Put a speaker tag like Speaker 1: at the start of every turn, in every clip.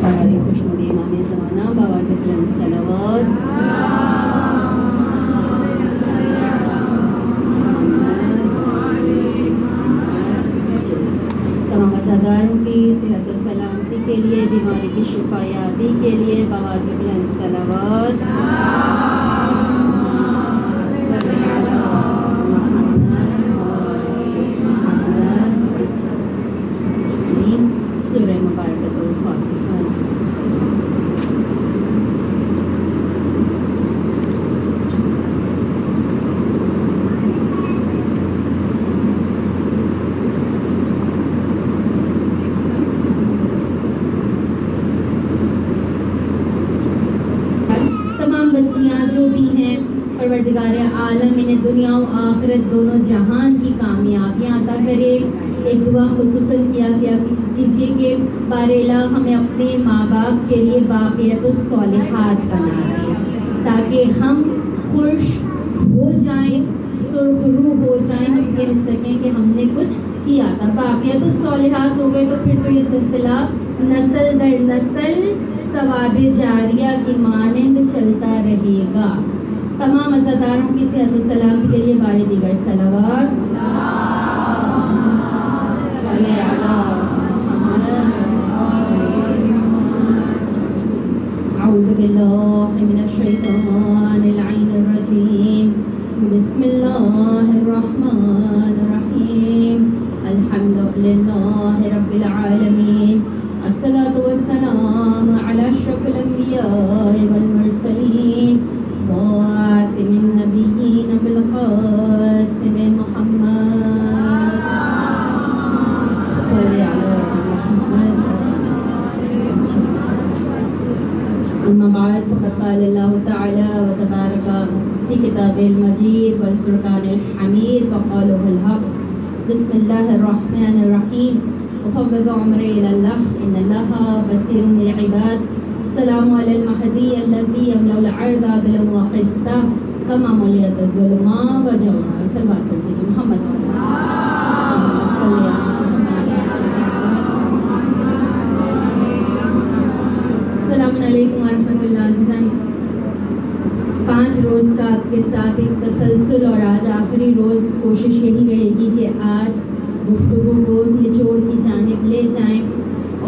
Speaker 1: برائے خوشنود امام زمانہ بآواز بلند صلوات. تمام عزاداروں کی صحت و سلامتی کے لیے، بیماری کی شفا یابی کے لیے بآواز بلند صلوات. سورہ مبارکۃ الفاتحہ. تمام بچیاں جو بھی ہیں، پروردگار عالم انہیں دنیا و آخرت دونوں جہان کی کامیابیاں عطا کرے. ایک دعا خصوصاً کیا کیجیے کہ بار الہ ہمیں اپنے ماں باپ کے لیے باقیت الصالحات بنا دے، تاکہ ہم خوش ہو جائیں، سرخ روح ہو جائیں، ہم کہہ سکیں کہ ہم نے کچھ کیا تھا. باقیت الصالحات ہو گئے تو پھر تو یہ سلسلہ نسل در نسل ثواب جاریہ کی مانند چلتا رہے گا. تمام عزاداروں کی صحت و سلامتی کے لیے بار دیگر صلوات. اعوذ باللہ من الشیطان اللعین الرجیم. بسم اللہ الرحمن الرحیم. الحمد للہ رب العالمین. الصلاة والسلام علی اشرف الانبیاء والمرسلین، خاتم النبیین بالقاسم محمد. صلی علی محمد. اما بعد فقد قال اللہ تعالی وتبارک فی کتاب المجید والفرقان الحمید وقالہ الحق. بسم اللہ الرحمن الرحیم. وفوض عمری الی اللہ ان اللہ بصیر بالعباد. السلام علی المہدی الذی یملأ الارض عدلا وقسطا کما ملئت الظلم وجورا. صلوات پڑھ دیجیے محمد صلی اللہ. السلام علیکم ورحمۃ اللہ. عزیزان، 5 روز کا آپ کے ساتھ ایک تسلسل، اور آج آخری روز کوشش یہی رہے گی کہ آج گفتگو کو نچوڑ کی جانب لے جائیں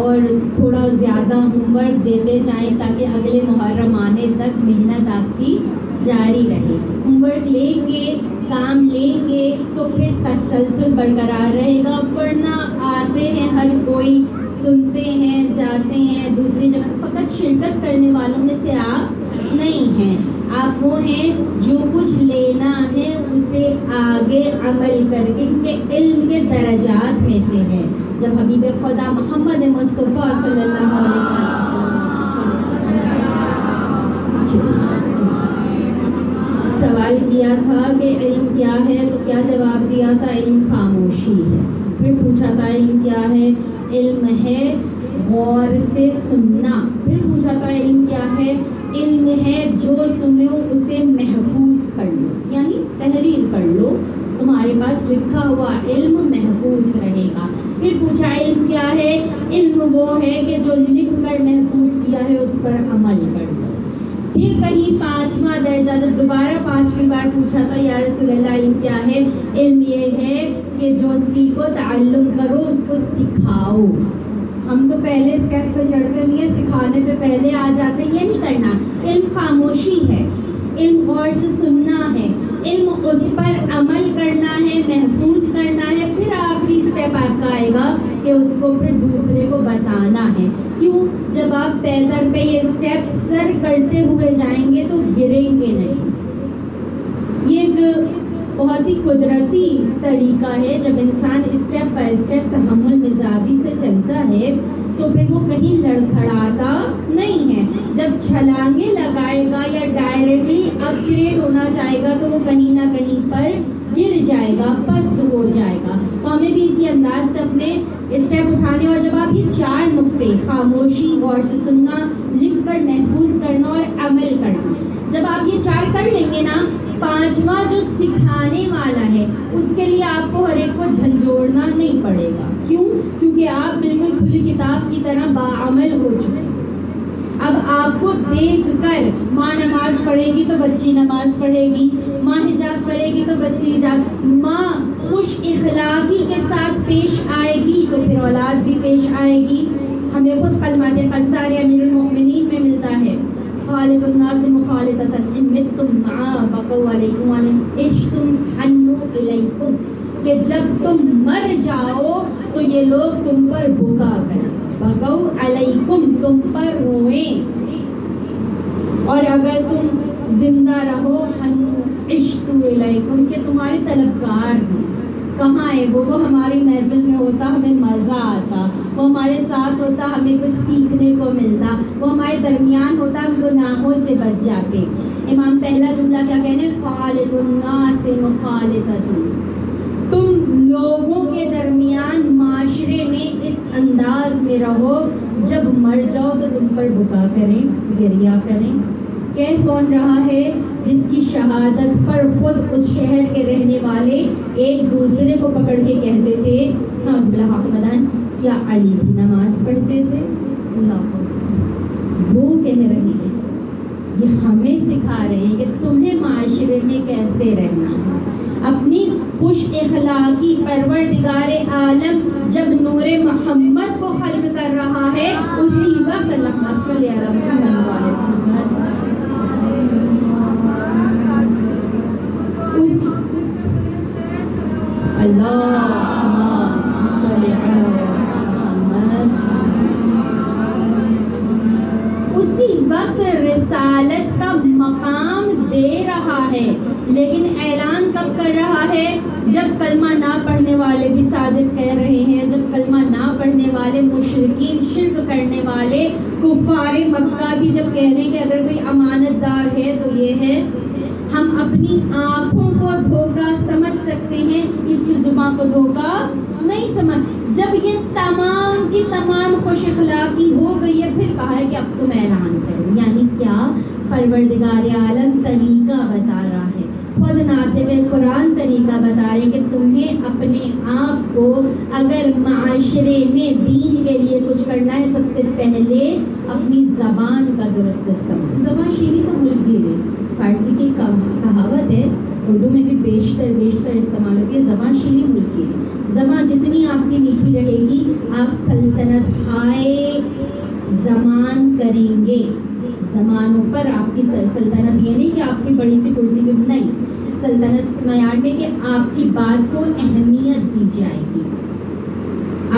Speaker 1: اور تھوڑا زیادہ ہوم ورک دیتے جائیں تاکہ اگلے محرم آنے تک محنت آپ کی جاری رہے. ہوم ورک لیں گے، کام لیں گے تو پھر تسلسل برقرار رہے گا. ورنہ آتے ہیں ہر کوئی، سنتے ہیں، جاتے ہیں دوسری جگہ. فقط شرکت کرنے والوں میں سے آپ نہیں ہیں. آپ وہ ہیں جو کچھ لینا ہے اسے آگے عمل کر کے، کیونکہ علم کے درجات میں سے ہے. جب حبیب خدا محمد مصطفیٰ صلی اللہ علیہ وسلم سوال کیا تھا کہ علم کیا ہے، تو کیا جواب دیا تھا؟ علم خاموشی ہے. پھر پوچھا تھا علم کیا ہے؟ علم ہے غور سے سننا. پھر پوچھا تھا علم کیا ہے؟ علم ہے جو سنو اسے محفوظ کر لو، یعنی تحریر کر لو، تمہارے پاس لکھا ہوا علم محفوظ رہے گا. پھر پوچھا علم کیا ہے؟ علم وہ ہے کہ جو لکھ کر محفوظ کیا ہے اس پر عمل کر لو. پھر کہیں 5واں درجہ جب دوبارہ 5ویں بار پوچھا تھا یا رسول اللہ علم کیا ہے؟ علم یہ ہے کہ جو سیکھو تعلم کرو، اس کو سکھاؤ. ہم تو پہلے اسٹیپ پہ چڑھتے نہیں ہیں، سکھانے پہ پہلے آ جاتے ہیں. یہ نہیں کرنا. علم خاموشی ہے، علم غور سے سننا ہے، علم اس پر عمل کرنا ہے، محفوظ کرنا ہے. پھر آخری اسٹیپ آپ کا آئے گا کہ اس کو پھر دوسرے کو بتانا ہے. کیوں؟ جب آپ پیدر پہ یہ اسٹیپ سر کرتے ہوئے جائیں گے تو گریں گے نہیں. یہ ایک بہت ہی قدرتی طریقہ ہے. جب انسان اسٹیپ بائی اسٹیپ تحمل مزاجی سے چلتا ہے تو پھر وہ کہیں لڑکھڑاتا نہیں ہے. جب چھلانگیں لگائے گا یا ڈائریکٹلی اپ گریڈ ہونا چاہے گا تو وہ کہیں نہ کہیں پر گر جائے گا، پست ہو جائے گا. تو ہمیں بھی اسی انداز سے اپنے اسٹیپ اٹھانے. اور جب آپ یہ 4 نقطے خاموشی، غور سے سننا، لکھ کر محفوظ کرنا اور عمل کرنا، جب آپ یہ 4 کر لیں گے نا، 5واں جو سکھانے والا ہے اس کے لیے آپ کو ہر ایک کو جھنجھوڑنا نہیں پڑے گا. کیوں؟ کیونکہ آپ بالکل کھلی کتاب کی طرح باعمل ہو چکے. آپ کو دیکھ کر ماں نماز پڑھے گی تو بچی نماز پڑھے گی، ماں حجاب کرے گی تو بچی حجاب، ماں خوش اخلاقی کے ساتھ پیش آئے گی تو پھر اولاد بھی پیش آئے گی۔ ہمیں خود کلمات قصار امیر المؤمنین میں ملتا ہے، خالق الناس مخالطۃ ان متم معا بقوا علیکم وان عشتم حنوا الیکم، کہ جب تم مر جاؤ تو یہ لوگ تم پر بکا کریں، بقوا علیکم تم پر روئیں، اور اگر تم زندہ رہو حنوا عشتوا الیکم کہ تمہارے طلبگار ہیں۔ کہاں ہے وہ ہماری محفل میں ہوتا ہمیں مزہ آتا، وہ ہمارے ساتھ ہوتا ہمیں کچھ سیکھنے کو ملتا، وہ ہمارے درمیان ہوتا ہم گناہوں سے بچ جاتے۔ امام پہلا جملہ کیا کہنے، خالق الناس مخالطۃ، تم لوگوں کے درمیان معاشرے میں اس انداز میں رہو، جب مر جاؤ تو تم پر بکا کریں، گریہ کریں۔ کہہ کون رہا ہے، جس کی شہادت پر خود اس شہر کے رہنے والے ایک دوسرے کو پکڑ کے کہتے تھے نعوذ باللہ حکمدان، کیا علی بھی نماز پڑھتے تھے؟ اللہ، وہ کہہ رہے ہیں، یہ ہمیں سکھا رہے ہیں کہ تمہیں معاشرے میں کیسے رہنا ہے۔ اپنی خوش اخلاقی پروردگار عالم جب نور محمد کو خلق کر رہا ہے، اسی وقت اللہم صلی علی محمد وعلی محمد، اللہم صلی علی محمد، اسی وقت رسالت کا مقام دے رہا ہے، لیکن اعلان کب کر رہا ہے؟ جب کلمہ نہ پڑھنے والے بھی صادق کہہ رہے ہیں، جب کلمہ نہ پڑھنے والے مشرکین، شرک کرنے والے کفار مکہ بھی جب کہہ رہے ہیں کہ اگر کوئی امانت دار ہے تو یہ ہے۔ ہم اپنی آنکھوں کو دھوکہ سمجھ سکتے ہیں، اس کی زبان کو دھوکہ نہیں سمجھ۔ جب یہ تمام کی تمام خوش اخلاقی ہو گئی ہے، پھر کہا ہے کہ اب تم اعلان کرو، یعنی کیا؟ پروردگار عالم طریقہ بتا رہا ہے، خود ناطق قرآن طریقہ بتا رہے ہیں کہ تمہیں اپنے آپ کو اگر معاشرے میں دین کے لیے کچھ کرنا ہے، سب سے پہلے اپنی زبان کا درست استعمال۔ زبان شیریں تو ملک گیرے، فارسی کی کہاوت ہے، اردو میں بھی بیشتر استعمال ہوتی ہے، زبان شیریں ملک گیرے۔ زبان جتنی آپ کی میٹھی رہے گی، آپ سلطنت ہائے زمان کریں گے، زمانوں پر آپ کی سلطنت، یہ نہیں کہ آپ کی بڑی سی کرسی پہ، نہیں، سلطنت معیار میں کہ آپ کی بات کو اہمیت دی جائے گی،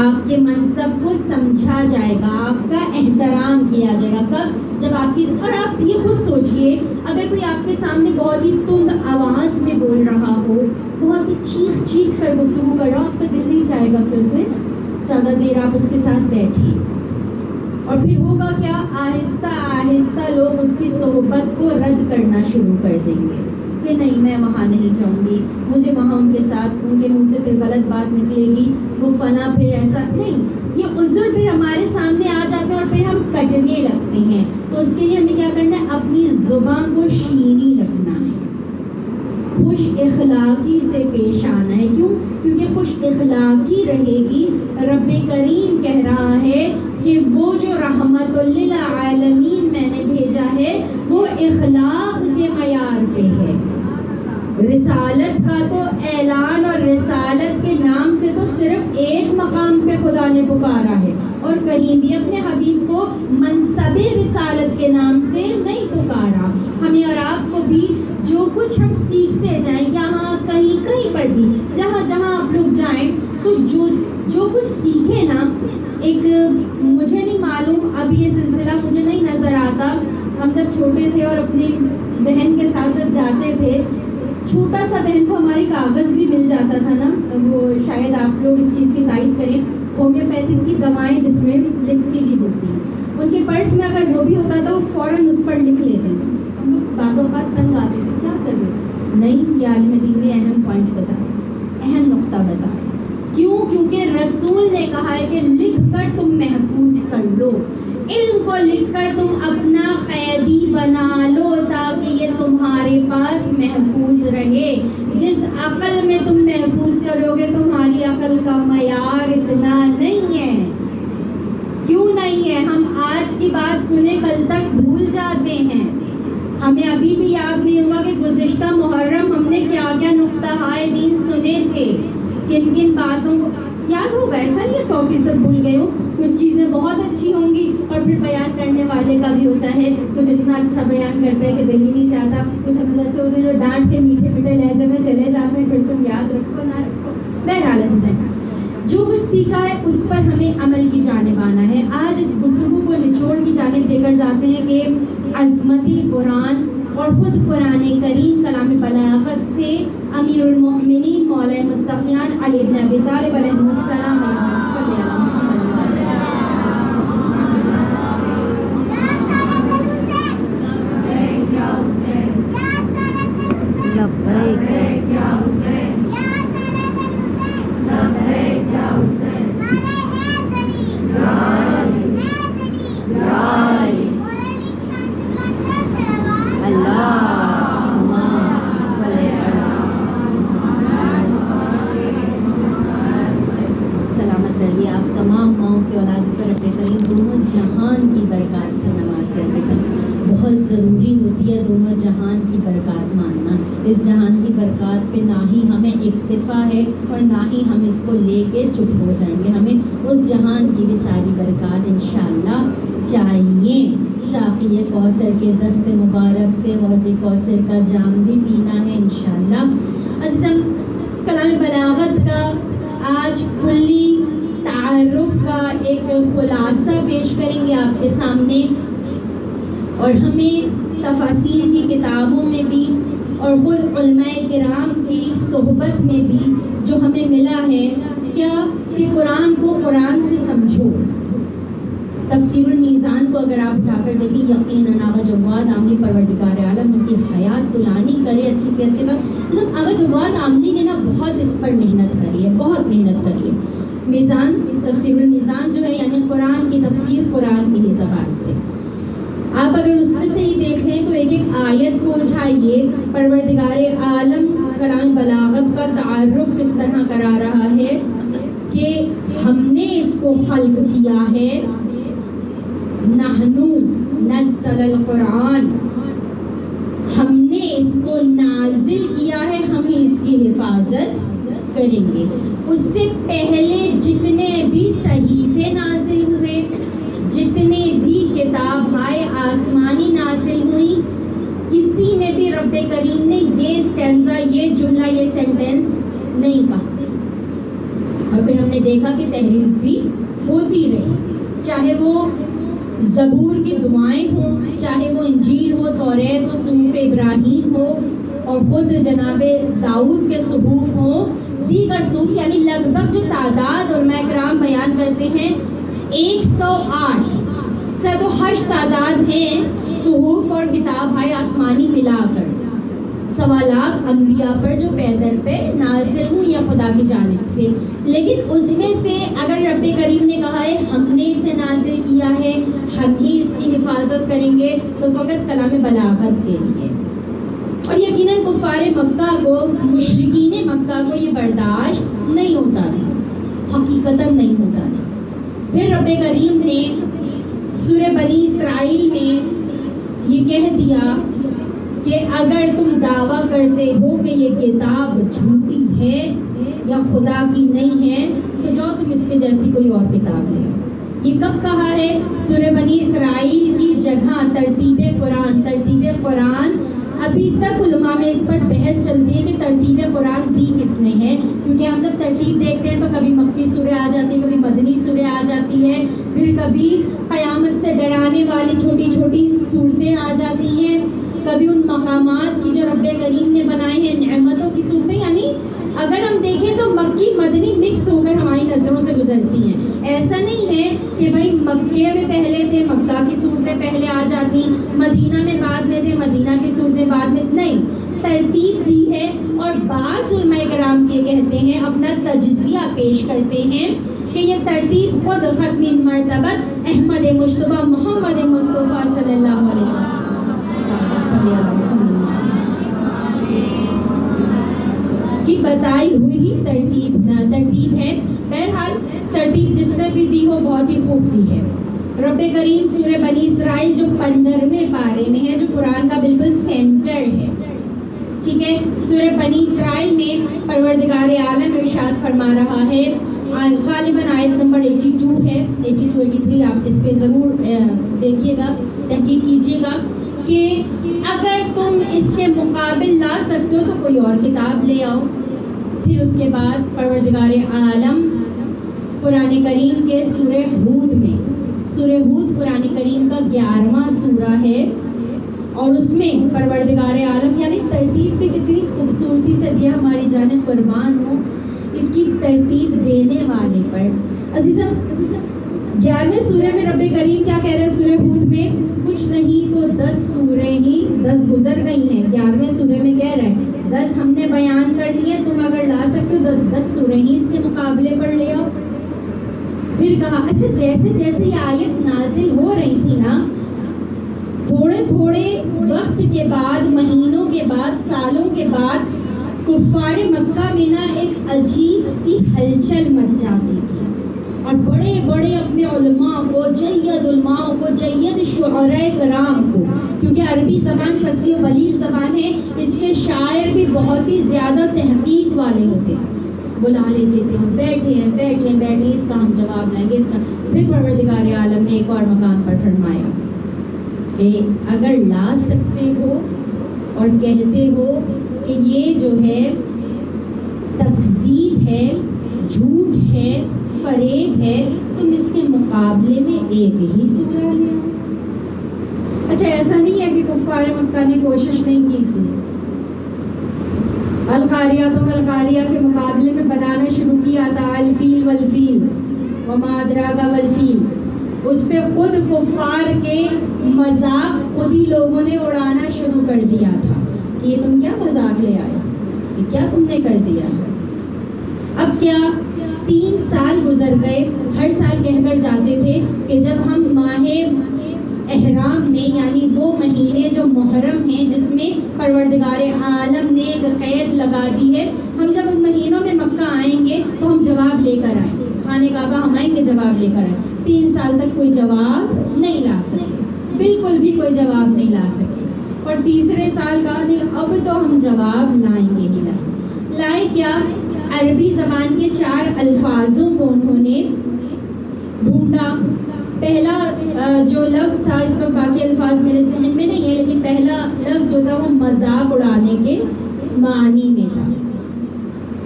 Speaker 1: آپ کے منصب کو سمجھا جائے گا، آپ کا احترام کیا جائے گا۔ کب؟ جب آپ کی، اور آپ یہ خود سوچئے، اگر کوئی آپ کے سامنے بہت ہی تند آواز میں بول رہا ہو، بہت ہی چیخ کر گفتگو کر رہا ہو، آپ کا دل نہیں چاہے گا کہ اسے زیادہ دیر آپ اس کے ساتھ بیٹھیں، اور پھر ہوگا کیا؟ آہستہ آہستہ لوگ اس کی صحبت کو رد کرنا شروع کر دیں گے کہ نہیں، میں وہاں نہیں جاؤں گی، مجھے وہاں ان کے ساتھ، ان کے منہ سے پھر غلط بات نکلے گی، وہ فلاں، پھر ایسا نہیں۔ یہ عذر پھر ہمارے سامنے آ جاتے ہیں اور پھر ہم کٹنے لگتے ہیں۔ تو اس کے لیے ہمیں کیا کرنا ہے؟ اپنی زبان کو شیریں رکھنا ہے، خوش اخلاقی سے پیش آنا ہے۔ کیوں؟ کیونکہ خوش اخلاقی رہے گی، رب کریم کہہ رہا ہے کہ وہ جو رحمت للعالمین میں نے بھیجا ہے وہ اخلاق کے معیار پہ ہے۔ رسالت کا تو اعلان اور رسالت کے نام سے تو صرف ایک مقام پہ خدا نے پکارا ہے، اور کہیں بھی اپنے حبیب کو منصب رسالت کے نام سے نہیں پکارا۔ ہمیں اور آپ کو بھی جو کچھ ہم سیکھتے جائیں، یہاں کہیں پر بھی، جہاں آپ لوگ جائیں، تو جو کچھ سیکھیں نا، ایک مجھے نہیں معلوم، اب یہ سلسلہ مجھے نہیں نظر آتا، ہم جب چھوٹے تھے اور اپنی بہن کے ساتھ جب جاتے تھے، چھوٹا سا بہن کو ہماری کاغذ بھی مل جاتا تھا نا، وہ شاید آپ لوگ اس چیز کی تائید کریں، ہومیوپیتھک کی دوائیں جس میں لکھی ہوئی ہوتی ہیں، ان کے پرس میں اگر وہ بھی ہوتا تھا وہ فوراً اس پر لکھ لیتے تھے۔ ہم لوگ بعض اوقات تنگ آتے تھے، کیا کر رہے؟ نہیں، یہ عالم دین نے اہم پوائنٹ بتایا، اہم نقطہ بتایا۔ کیوں؟ کیونکہ رسول نے کہا ہے کہ لکھ کر تم محفوظ کر لو، علم کو لکھ کر تم اپنا قیدی بنا لو تاکہ یہ تمہارے پاس محفوظ رہے۔ جس عقل میں تم محفوظ کرو گے، تمہاری عقل کا معیار اتنا نہیں ہے۔ کیوں نہیں ہے؟ ہم آج کی بات سنے کل تک بھول ہمیں ابھی بھی یاد نہیں ہوگا کہ گزشتہ محرم ہم نے کیا کیا نقطہ ہائے دین سنے تھے، کن کن باتوں کو یاد ہوگا. ایسا نہیں ہے 100% بھول گئے ہو. کچھ چیزیں بہت اچھی ہوں گی اور پھر بیان کرنے والے کا بھی ہوتا ہے کچھ اتنا اچھا بیان کرتا ہے کہ دل ہی نہیں چاہتا. کچھ ہم جیسے ہوتے ہیں جو ڈانٹ کے میٹھے میٹھے لہجے میں چلے جاتے ہیں، پھر تم یاد رکھو نہ اس کو. بہرحال سے جو کچھ سیکھا ہے اس پر ہمیں عمل کی جانب آنا ہے. آج اس گفتگو کو نچوڑ کی جانب لے کر جاتے ہیں کہ عظمتی قرآن اور خود قرآن کریم کلام بلاغت سے امیر المؤمنین مولا متقیان علی بن ابی طالب علیہ السلام بہت ضروری ہوتی ہے دونوں جہان کی برکات ماننا. اس جہان کی برکات پہ نہ ہی ہمیں اکتفا ہے اور نہ ہی ہم اس کو لے کے چپ ہو جائیں گے. ہمیں اس جہان کی بھی ساری برکات انشاءاللہ چاہیے. ساقی کوثر کے دست مبارک سے حوض کوثر کا جام بھی پینا ہے انشاءاللہ. عزم کلام بلاغت کا آج کلی تعارف کا ایک خلاصہ پیش کریں گے آپ کے سامنے، اور ہمیں تفاسیر کی کتابوں میں بھی اور خود علماء کرام کی صحبت میں بھی جو ہمیں ملا ہے کیا کہ قرآن کو قرآن سے سمجھو. تفسیر المیزان کو اگر آپ اٹھا کر دیکھیں، یقیناً آغا جواد آملی پروردگار عالم ان کی حیات طولانی کرے اچھی صحت کے ساتھ. آغا جواد آملی نے نا بہت اس پر محنت کری ہے، بہت محنت کری ہے. میزان تفسیر المیزان جو ہے یعنی قرآن کی تفسیر قرآن کی ہی زبان سے. آپ اگر اس میں سے ہی دیکھ لیں تو ایک ایک آیت کو اٹھائیے، پروردگار عالم کلام بلاغت کا تعارف کس طرح کرا رہا ہے کہ ہم نے اس کو خلق کیا ہے. نحنو نزل القرآن، ہم نے اس کو نازل کیا ہے، ہم ہی اس کی حفاظت کریں گے. اس سے پہلے جتنے بھی صحیفے نازل ہوئے، جتنے بھی کتاب ہائے آسمانی نازل ہوئی، کسی میں بھی رب کریم نے یہ اسٹینزا، یہ جملہ، یہ سینٹینس نہیں کہا. اور پھر ہم نے دیکھا کہ تحریف بھی ہوتی رہی، چاہے وہ زبور کی دعائیں ہوں، چاہے وہ انجیل ہو، توریت ہو، صحف ابراہیم ہو، اور خود جناب داؤد کے صحف ہوں، دیگر صحف، یعنی لگ بھگ جو تعداد علماء کرام بیان کرتے ہیں 108 108 تعداد ہیں صحف اور کتاب ہائے آسمانی ملا کر. سوالات انبیاء پر جو پیدر پہ نازل ہوں یا خدا کی جانب سے. لیکن اس میں سے اگر رب کریم نے کہا ہے ہم نے اسے نازل کیا ہے، ہم ہی اس کی حفاظت کریں گے، تو فقط کلام بلاغت کے لیے. اور یقیناً کفار مکہ کو، مشرکین مکہ کو یہ برداشت نہیں ہوتا تھا، حقیقتاً نہیں ہوتا تھا. پھر رب کریم نے سورہ بنی اسرائیل میں یہ کہہ دیا کہ اگر تم دعویٰ کرتے ہو کہ یہ کتاب جھوٹی ہے یا خدا کی نہیں ہے تو جاؤ تم اس کے جیسی کوئی اور کتاب لے. یہ کب کہا ہے؟ سورہ بنی اسرائیل کی جگہ ترتیب قرآن ابھی تک علماء میں اس پر بحث چلتی ہے کہ ترتیب قرآن دی کس نے ہے، کیونکہ ہم جب ترتیب دیکھتے ہیں تو کبھی مکی سورہ آ جاتی ہے، کبھی مدنی سورہ آ جاتی ہے، پھر کبھی قیامت سے ڈرانے والی چھوٹی چھوٹی صورتیں آ جاتی ہیں، کبھی ان مقامات کی جو رب کریم نے بنائے ہیں نعمتوں کی صورتیں. یعنی اگر ہم دیکھیں تو مکی مدنی مکس ہو کر ہماری نظروں سے گزرتی ہیں. ایسا نہیں ہے کہ بھائی مکے میں پہلے تھے، مکہ کی صورتیں پہلے آ جاتی، مدینہ میں بعد میں تھے، مدینہ کی صورتیں بعد میں. نہیں، ترتیب دی ہے. اور بعض علماء کرام یہ کہتے ہیں، اپنا تجزیہ پیش کرتے ہیں کہ یہ ترتیب خود ختم مرتبت احمد مجتبی محمد مصطفیٰ صلی اللہ علیہ وسلم کی بتائی ہوئی ہی ترتیب ہے. بہرحال ترتیب جس نے بھی دی ہو بہت ہی خوب دی ہے. رب کریم سورہ بنی اسرائیل جو 15ویں پارے میں ہے، جو قرآن کا بالکل سینٹر ہے، ٹھیک ہے، سورہ بنی اسرائیل میں پروردگار عالم ارشاد فرما رہا ہے، غالباً آیت نمبر 82 ہے، 82-83، آپ اس پہ ضرور دیکھیے گا، تحقیق کیجیے گا کہ اگر تم اس کے مقابل لا سکتے ہو تو کوئی اور کتاب لے آؤ۔ پھر اس کے بعد پروردگار عالم قرآن کریم کے سورہ ہود میں، سورہ ہود قرآن کریم کا 11واں سورہ ہے، اور اس میں پروردگار عالم، یعنی ترتیب بھی کتنی خوبصورتی سے دیا، ہماری جانب قربان ہو اس کی ترتیب دینے والے پر۔ عزیزاں 11ویں سورہ میں رب کریم کیا کہہ رہے ہیں؟ سورہ ہود میں کچھ نہیں تو 10 سوریں ہی 10 گزر گئی ہیں، 11ویں سورہ میں کہہ رہے ہیں 10 ہم نے بیان کر دیے، تم اگر لا سکتے ہو 10 سوریں ہی اس کے مقابلے پر لے آؤ۔ پھر کہا اچھا جیسے جیسے یہ آیت نازل ہو رہی تھی نا، تھوڑے تھوڑے وقت کے بعد، مہینوں کے بعد، سالوں کے بعد کفار مکہ میں نا ایک عجیب سی ہلچل مچ جاتی تھی، اور بڑے بڑے اپنے علماء کو، جید علماء کو، جید شعراء کرام کو، کیونکہ عربی زبان فصیح و بلیغ زبان ہے، اس کے شاعر بھی بہت ہی زیادہ تحقیق والے ہوتے ہیں، بلا لیتے تھے، بیٹھے اس کا ہم جواب لیں گے، اس کا۔ پھر پروردگار عالم نے ایک اور مقام پر فرمایا کہ اگر لا سکتے ہو اور کہتے ہو کہ یہ جو ہے تکذیب ہے، جھوٹ ہے، فریب ہے، تم اس کے مقابلے میں ایک ہی سورہ لے آؤ۔ اچھا ایسا نہیں ہے کہ کفار مکہ نے کوشش نہیں کی تھی، القاریہ کے مقابلے میں بنانا شروع کیا تھا، الفیل والفیل وما ادراک والفیل، اس پہ خود کفار کے مذاق خود ہی لوگوں نے اڑانا شروع کر دیا تھا کہ یہ تم کیا مذاق لے آئے، یہ کیا تم نے کر دیا۔ اب کیا 3 سال گزر گئے، ہر سال کہہ کر جاتے تھے کہ جب ہم ماہ احرام میں، یعنی وہ مہینے جو محرم ہیں جس میں پروردگار عالم نے ایک قید لگا دی ہے، ہم جب ان مہینوں میں مکہ آئیں گے تو ہم جواب لے کر آئیں، خانہ کعبہ ہم آئیں گے جواب لے کر آئیں۔ 3 سال تک کوئی جواب نہیں لا سکے، بالکل بھی کوئی جواب نہیں لا سکے، اور تیسرے سال کہا نہیں اب تو ہم جواب لائیں گے ہی لائیں کیا؟ عربی زبان کے 4 الفاظوں کو انہوں نے ڈھونڈا۔ پہلا جو لفظ تھا، اس وقت باقی الفاظ میرے ذہن میں نہیں ہے، لیکن پہلا لفظ جو تھا وہ مذاق اڑانے کے معنی میں تھا،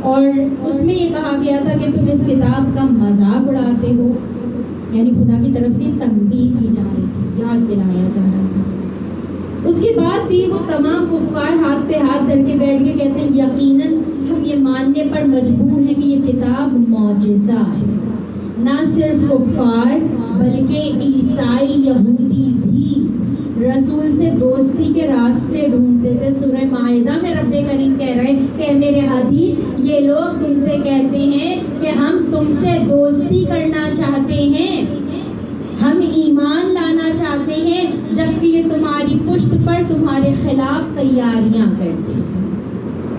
Speaker 1: اور اس میں یہ کہا گیا تھا کہ تم اس کتاب کا مذاق اڑاتے ہو، یعنی خدا کی طرف سے تنبیہ کی جا رہی تھی، یاد دلایا جا رہا تھا۔ اس کے بعد بھی وہ تمام کفار ہاتھ پہ ہاتھ دھر کے بیٹھ کے کہتے ہیں یقیناً ہم یہ ماننے پر مجبور ہیں کہ یہ کتاب معجزہ ہے۔ نہ صرف کفار بلکہ عیسائی، یہودی بھی رسول سے دوستی کے راستے ڈھونڈتے تھے۔ سورہ مائدہ میں رب کریم کہہ رہے ہیں کہ میرے حبیب یہ لوگ تم سے کہتے ہیں کہ ہم تم سے دوستی کرنا چاہتے ہیں، ہم ایمان لانا چاہتے ہیں، جبکہ یہ تمہاری پشت پر تمہارے خلاف تیاریاں کرتے ہیں۔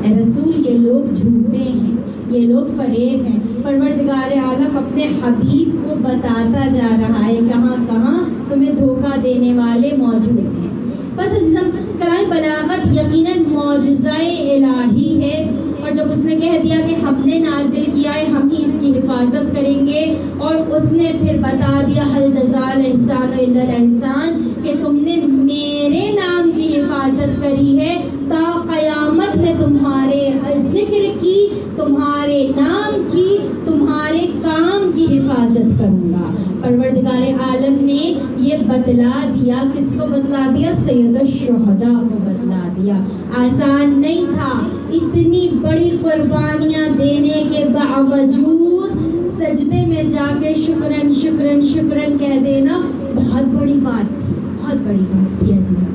Speaker 1: اے رسول یہ لوگ جھوٹے ہیں، یہ لوگ فریب ہیں۔ پروردگار عالم اپنے حبیب کو بتاتا جا رہا ہے کہاں کہاں تمہیں دھوکہ دینے والے موجود ہیں۔ بس عزیزم کلام بلاغت یقیناً معجزہ الہی ہے، اور جب اس نے کہہ دیا کہ ہم نے نازل کیا ہے، ہم ہی اس کی حفاظت کریں گے، اور اس نے پھر بتا دیا هل جزاء الاحسان الا الاحسان کہ تم نے میرے نام کی حفاظت کری ہے، تا قیامت میں تمہارے ذکر کی، تمہارے نام کی، تمہارے کام کی حفاظت کروں گا۔ پروردگار عالم نے یہ بتلا دیا، کس کو بتلا دیا؟ سید الشہداء کو بتلا دیا۔ آسان نہیں تھا، اتنی بڑی قربانیاں دینے کے باوجود سجدے میں جا کے شکرن شکرن شکرن کہہ دینا بہت بڑی بات تھی، بہت بڑی بات تھی عزیزاں،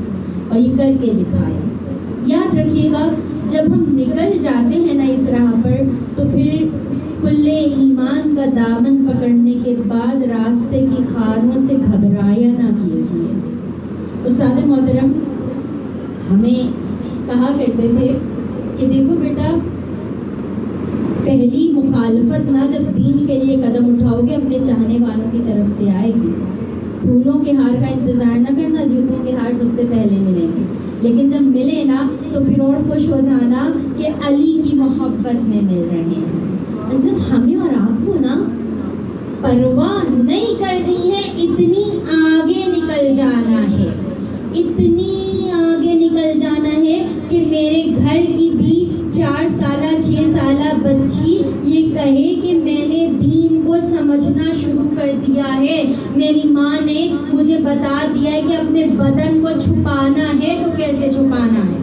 Speaker 1: اور یہ کر کے دکھایا۔ یاد رکھیے گا جب ہم نکل جاتے ہیں نا اس راہ پر، تو پھر کلے ایمان کا دامن پکڑنے کے بعد راستے کی خاروں سے گھبرایا نہ کیجیے۔ استاد محترم ہمیں کہا کرتے تھے کہ دیکھو بیٹا، پہلی مخالفت نہ جب دین کے لیے قدم اٹھاؤ گے اپنے چاہنے والوں کی طرف سے آئے گی، پھولوں کے ہار کا انتظار نہ کرنا، جوتوں کے ہار سب سے پہلے ملیں گے، لیکن جب ملے نا تو پھر اور خوش ہو جانا کہ علی کی محبت میں مل رہے ہیں۔ عزت ہمیں اور آپ کو نا پرواہ نہیں کرنی ہے، اتنی آگے نکل جانا ہے، اتنی آگے نکل جانا ہے کہ میرے گھر کی بھی 4 سالہ 6 سالہ بچی یہ کہے کہ میں نے دین کو سمجھنا شروع کر دیا ہے، میری ماں نے مجھے بتا دیا ہے کہ اپنے بدن کو چھپانا ہے تو کیسے چھپانا ہے۔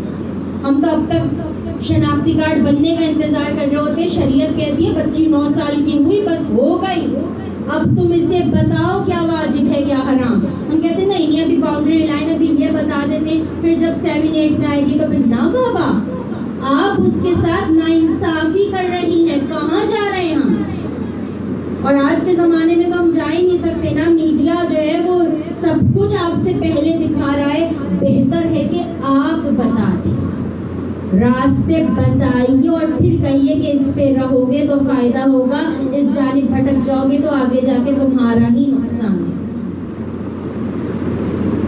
Speaker 1: ہم تو اب تک شناختی کارڈ بننے کا انتظار کر رہے ہوتے، شریعت کہتی ہے بچی 9 سال کی ہوئی بس ہو گئی، اب تم اسے بتاؤ کیا واجب ہے کیا حرام۔ ہم کہتے ہیں نہیں ابھی باؤنڈری لائن ابھی یہ بتا دیتے، پھر جب 7 8 میں آئے گی تو پھر نہ بابا آپ اس کے ساتھ ناانصافی کر رہی ہیں، کہاں جا رہے ہیں ہم؟ اور آج کے زمانے میں تو ہم جا ہی نہیں سکتے نا، میڈیا جو ہے وہ سب کچھ آپ سے پہلے دکھا رہا ہے، بہتر ہے کہ آپ بتا دیں، راستے بتائیے اور پھر کہیے کہ اس پہ رہو گے تو فائدہ ہوگا، اس جانب بھٹک جاؤ گے تو آگے جا کے تمہارا ہی نقصان ہے،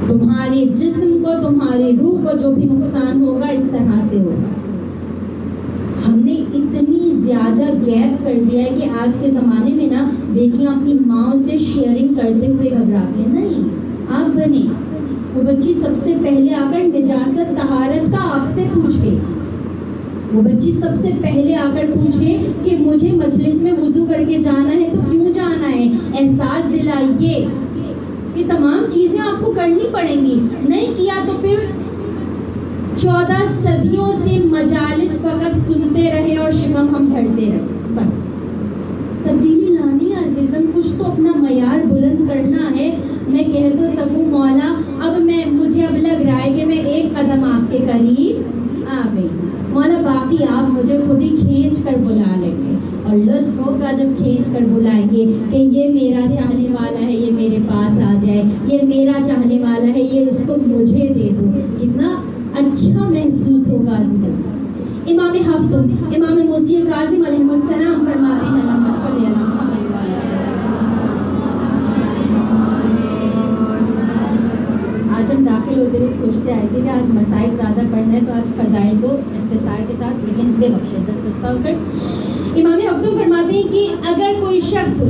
Speaker 1: تمہارے جسم کو تمہاری روح کو جو بھی نقصان ہوگا اس طرح سے ہوگا۔ ہم نے اتنی زیادہ گیپ کر دیا ہے کہ آج کے زمانے میں نا بیٹیاں اپنی ماں سے شیئرنگ کرتے ہوئے گھبراتی ہیں، نہیں آپ بنے وہ بچی سب سے پہلے آ کر نجاست طہارت کا آپ سے پوچھے، وہ بچی سب سے پہلے آ کر پوچھے کہ مجھے مجلس میں وضو کر کے جانا ہے تو کیوں جانا ہے، احساس دلائیے، یہ تمام چیزیں آپ کو کرنی پڑیں گی، نہیں کیا تو پھر 14 صدیوں سے مجالس فقط سنتے رہے اور شکم ہم بھرتے رہے، بس تبدیلی لانی ہے عزیزم، کچھ تو اپنا معیار بلند کرنا ہے۔ میں کہہ تو سکوں مولا مجھے اب لگ رہا ہے کہ میں ایک قدم آپ کے قریب آ گئی، مولا باقی آپ مجھے خود ہی کھینچ کر بلا لیں گے، اور لطف ہوگا جب کھینچ کر بلائیں گے کہ یہ میرا چاہنے والا ہے یہ میرے پاس آ جائے، یہ میرا چاہنے والا ہے یہ اس کو مجھے دے دو، کتنا اچھا محسوس ہوگا عزیزم۔ امام ہفتم امام موسی کاظم علیہ السلام فرماتے ہیں اللہم صلی علی محمد۔ آج ہم داخل ہوتے ہوئے سوچتے آئے تھے کہ آج مسائل زیادہ پڑھنا ہے تو آج فضائل کو اختصار کے ساتھ لیکن بے بخشے دستبستہ ہو کر امام ہفتم فرماتے ہیں کہ اگر کوئی شخص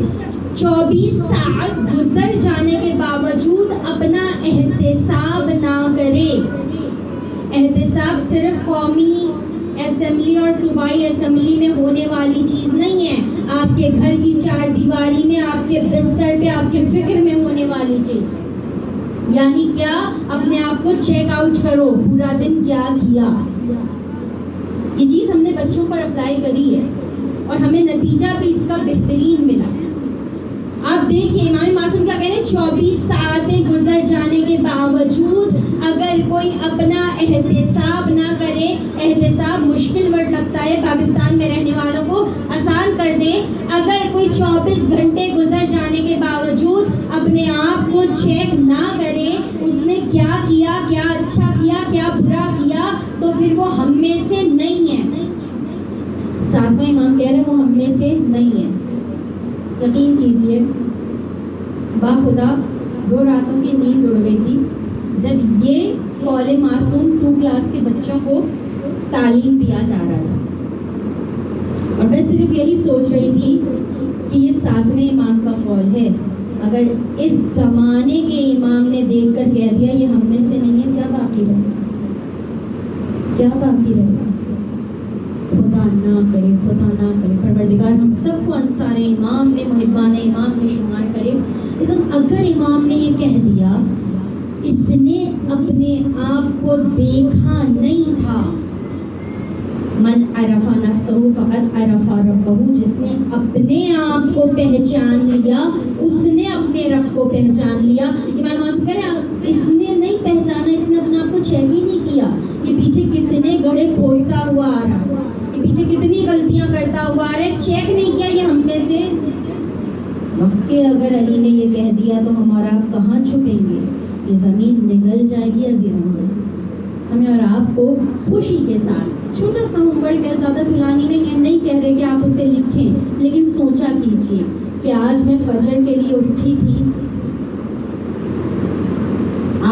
Speaker 1: 24 ساعت گزر جانے کے باوجود اپنا احتساب نہ کرے، احتساب صرف قومی اسمبلی اور صوبائی اسمبلی میں ہونے والی چیز نہیں ہے، آپ کے گھر کی 4 دیواری میں، آپ کے بستر پہ، آپ کے فکر میں ہونے والی چیز ہے۔ یعنی کیا؟ اپنے آپ کو چیک آؤٹ کرو، پورا دن کیا کیا۔ یہ چیز ہم نے بچوں پر اپلائی کری ہے اور ہمیں نتیجہ بھی اس کا بہترین ملا۔ آپ دیکھیے امام معصوم کیا کہہ رہے ہیں، 24 ساعتیں گزر جانے کے باوجود اگر کوئی اپنا احتساب نہ کرے، احتساب مشکل ورڈ لگتا ہے پاکستان میں رہنے والوں کو، آسان کر دیں، اگر کوئی 24 گھنٹے گزر جانے کے باوجود اپنے آپ کو چیک نہ کرے اس نے کیا کیا، کیا اچھا کیا، کیا برا کیا، تو پھر وہ ہم میں سے نہیں ہے۔ 7واں امام کہہ رہے ہیں وہ ہم میں سے نہیں ہے۔ یقین کیجئے باخدا 2 راتوں کی نیند اڑ گئی تھی جب یہ قول معصوم 2 کلاس کے بچوں کو تعلیم دیا جا رہا تھا، اور میں صرف یہی سوچ رہی تھی کہ یہ 7ویں امام کا قول ہے، اگر اس زمانے کے امام نے دیکھ کر کہہ دیا یہ ہم میں سے نہیں ہے، کیا باقی رہے گا، کیا باقی رہے گا؟ خدا نہ کرے، خدا نہ کرے پروردگار ہم سب کو انصار امام میں، محبان امام میں شمار کرے۔ اگر امام نے یہ کہہ دیا، اس نے اپنے آپ کو دیکھا نہیں تھا، من عرف نفسہ فقد عرف ربہ، جس نے اپنے آپ کو پہچان لیا اس نے اپنے رب کو پہچان لیا۔ امام معصوم کہہ رہے ہیں اس نے نہیں پہچانا، اس نے اپنے آپ کو چیک ہی نہیں کیا، یہ پیچھے کتنے گڑھے کھولتا ہوا آ رہا ہے، یہ پیچھے کتنی غلطیاں کرتا ہوا آ رہا ہے، چیک نہیں کیا یہ ہم میں سے۔ وقت کے اگر علی نے یہ کہہ دیا تو ہمارا کہاں چھپیں گے، یہ زمین نگل جائے گی عزیزوں۔ ہمیں اور آپ کو خوشی کے ساتھ، چھوٹا سا ہوم ورک ہے، زیادہ طولانی نہیں ہے، نہیں کہہ رہے کہ آپ اسے لکھیں، لیکن سوچا کیجئے کہ آج میں فجر کے لیے اٹھی تھی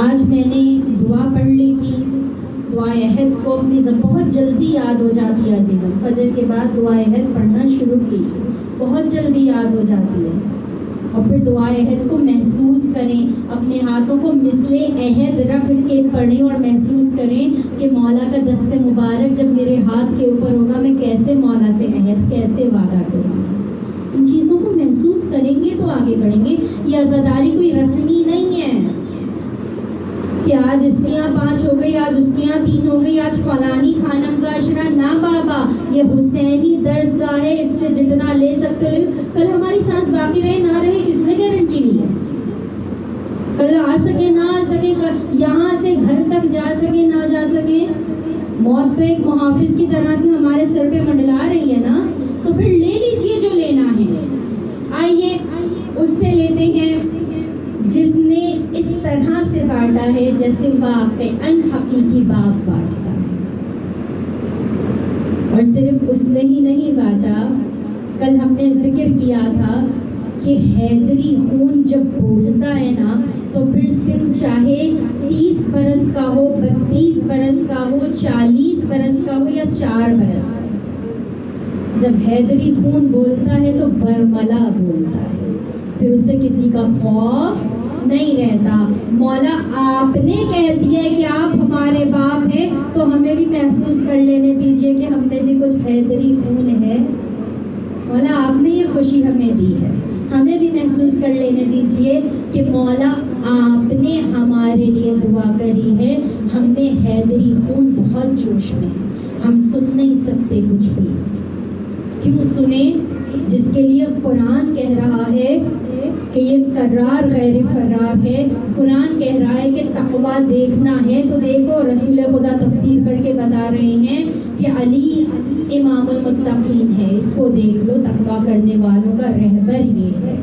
Speaker 1: آج میں نے دعا پڑھ لی تھی، دعا عہد کو اپنی بہت جلدی یاد ہو جاتی ہے عزیزم. فجر کے بعد دعا عہد پڑھنا شروع کیجیے، بہت جلدی یاد ہو جاتی ہے. اور پھر دعا عہد کو محسوس کریں، اپنے ہاتھوں کو مثل عہد رکھ کے پڑھیں اور محسوس کریں کہ مولا کا دست مبارک جب میرے ہاتھ کے اوپر ہوگا میں کیسے مولا سے عہد، کیسے وعدہ کروں. ان چیزوں کو محسوس کریں گے تو آگے بڑھیں گے. یہ عزاداری کوئی رسمی نہیں ہے کہ آج اس کے یہاں 5 ہو گئی، آج اس کے یہاں 3 ہو گئی، آج فلانی خانم کا اشرا. نہ بابا، یہ حسینی درس گاہ ہے، اس سے جتنا لے سکتے ہو. کل ہماری سانس باقی رہے نہ رہے کس نے گارنٹی لی ہے؟ کل آ سکے نہ آ سکے، یہاں سے گھر تک جا سکے نہ جا سکے. موت تو ایک محافظ کی طرح سے ہمارے سر پہ منڈلا رہی ہے نا، تو پھر لے لیجیے جو لینا ہے. آئیے اس سے لیتے ہیں جس نے اس طرح سے بانٹا ہے جیسے واقعاً حقیقی باپ بانٹتا ہے. اور صرف اس نے ہی نہیں بانٹا، کل ہم نے ذکر کیا تھا کہ حیدری خون جب بولتا ہے نا تو پھر سن چاہے 30 برس کا ہو، 32 برس کا ہو، 40 برس کا ہو یا 4 برس کا، جب حیدری خون بولتا ہے تو برملا بولتا ہے. پھر اسے کسی کا خوف نہیں رہتا. مولا آپ نے کہہ دیا کہ آپ ہمارے باپ ہیں تو ہمیں بھی محسوس کر لینے دیجئے کہ ہم نے بھی کچھ حیدری خون ہے. مولا آپ نے یہ خوشی ہمیں دی ہے، ہمیں بھی محسوس کر لینے دیجئے کہ مولا آپ نے ہمارے لیے دعا کری ہے. ہم نے حیدری خون بہت جوش میں ہے، ہم سن نہیں سکتے کچھ بھی. کیوں سنیں جس کے لیے قرآن کہہ رہا ہے کہ یہ قرار غیر فرار ہے. قرآن کہہ رہا ہے کہ تقویٰ دیکھنا ہے تو دیکھو. رسول خدا تفسیر کر کے بتا رہے ہیں کہ علی امام المتقین ہے، اس کو دیکھ لو، تقویٰ کرنے والوں کا رہبر یہ ہے.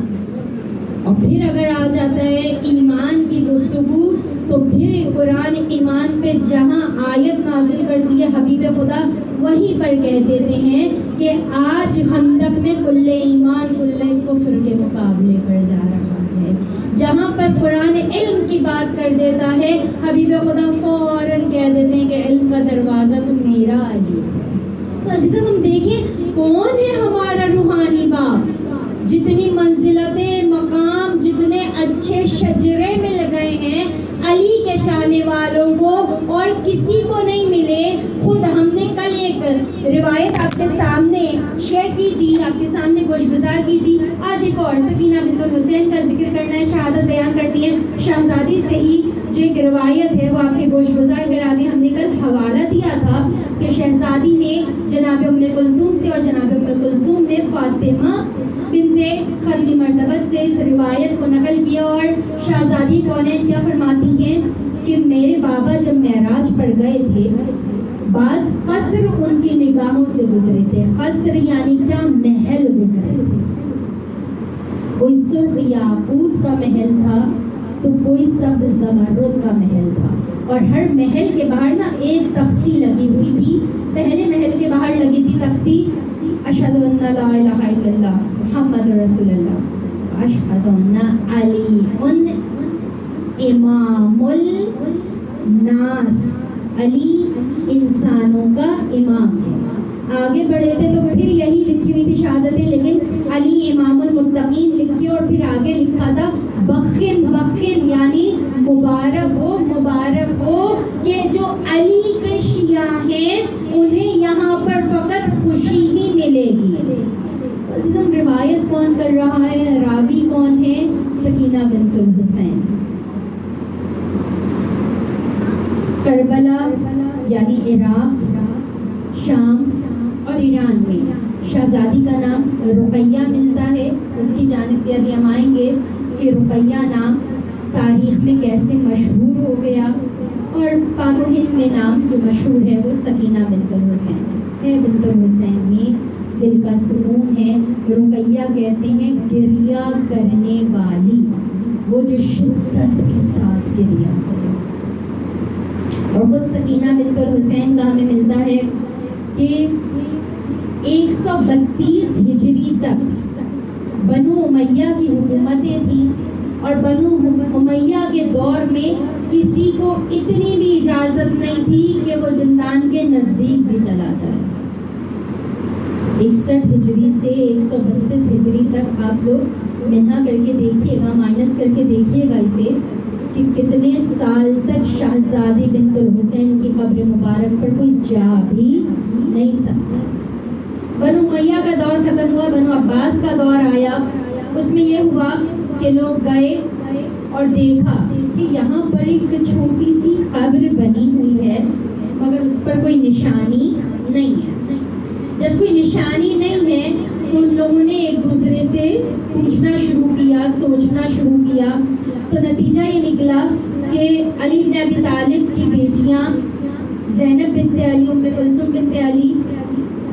Speaker 1: اور پھر اگر آ جاتا ہے ایمان کی گفتگو تو پھر قرآن ایمان پہ جہاں آیت نازل کرتی ہے حبیب خدا وہیں پر کہہ دیتے ہیں کہ آج خندق میں کل ایمان کل کفر کے مقابلے پر جا رہا ہے. جہاں پر قرآن علم کی بات کر دیتا ہے حبیب خدا فوراً کہہ دیتے ہیں کہ علم کا دروازہ تو میرا علی ہے. تو عزیزاً ہم دیکھیں کون ہے ہمارا روحانی باپ. جتنی منزلتیں، مقام، جتنے اچھے شجرے میں لگائے ہیں علی کے چاہنے والوں کو اور کسی کو نہیں ملے. خود ہم نے کل ایک روایت آپ کے سامنے شیئر کی تھی، آپ کے سامنے گوش گزار کی تھی. آج ایک اور سکینہ بنت الحسین کا ذکر کرنا ہے، شہادت بیان کرتی ہے شہزادی سے ہی جو ایک روایت ہے وہ آپ کے گوش گزار کرا دی. ہم نے کل حوالہ دیا تھا کہ شہزادی نے جناب ام کلثوم سے اور جناب ام کلثوم نے فاطمہ بنت ختم مرتبت سے اس روایت کو نقل کیا. اور شہزادی کونین کیا فرماتی ہیں کہ میرے بابا جب معراج پر گئے تھے بعض قصر ان کی نگاہوں سے گزرے تھے. قصر یعنی کیا؟ محل گزرے تھے. کوئی سرخ یاقوت کا محل تھا تو کوئی سبز زمرد کا محل تھا. اور ہر محل کے باہر نا ایک تختی لگی ہوئی تھی. پہلے محل کے باہر لگی تھی تختی اشہد ان لا الہ الا اللہ محمد رسول اللہ، اشہد ان علی امام الناس، علی انسانوں کا امام ہے. آگے بڑھے تھے تو پھر یہی لکھی ہوئی تھی شہادتیں، لیکن علی امام المتقین لکھی اور پھر آگے لکھا تھا بخن بخن یعنی مبارک ہو کہ جو علی کے شیعہ ہیں انہیں یہاں پر فقط خوشی ہی ملے گی. عزیزم روایت کون کر رہا ہے؟ راوی کون ہے؟ سکینہ بنت الحسین. کربلا یعنی عراق، شام اور ایران میں شہزادی کا نام رقیہ ملتا ہے. اس کی جانب پہ ابھی ہم آئیں گے کہ رقیہ نام تاریخ میں کیسے مشہور ہو گیا. اور پاک و ہند میں نام جو مشہور ہے وہ سکینہ بنت الحسین ہے. بنت الحسین میں دل کا سکون ہے. رقیہ کہتے ہیں گریہ کرنے والی، وہ جو شدت کے ساتھ گریہ کرے. اور خود سکینہ بنت الحسین کا ہمیں ملتا ہے کہ 132 ہجری تک بنو امیہ کی حکومتیں تھیں. اور بنو امیہ کے دور میں کسی کو اتنی بھی اجازت نہیں تھی کہ وہ زندان کے نزدیک بھی چلا جائے۔ 61 ہجری سے 132 ہجری تک آپ لوگ منہا کر کے دیکھیے گا، مائنس کر کے دیکھیے گا اسے، کہ کتنے سال تک شہزادی بنت الحسین کی قبر مبارک پر کوئی جا بھی نہیں سکتا۔ بنو امیہ کا دور ختم ہوا، بنو عباس کا دور آیا، اس میں یہ ہوا کہ لوگ گئے اور دیکھا کہ یہاں پر ایک چھوٹی سی قبر بنی ہوئی ہے مگر اس پر کوئی نشانی نہیں ہے۔ جب کوئی نشانی نہیں ہے تو ان لوگوں نے ایک دوسرے سے پوچھنا شروع کیا، سوچنا شروع کیا، تو نتیجہ یہ نکلا کہ علی بن ابی طالب کی بیٹیاں زینب بنت علی، ام کلثوم بنت علی،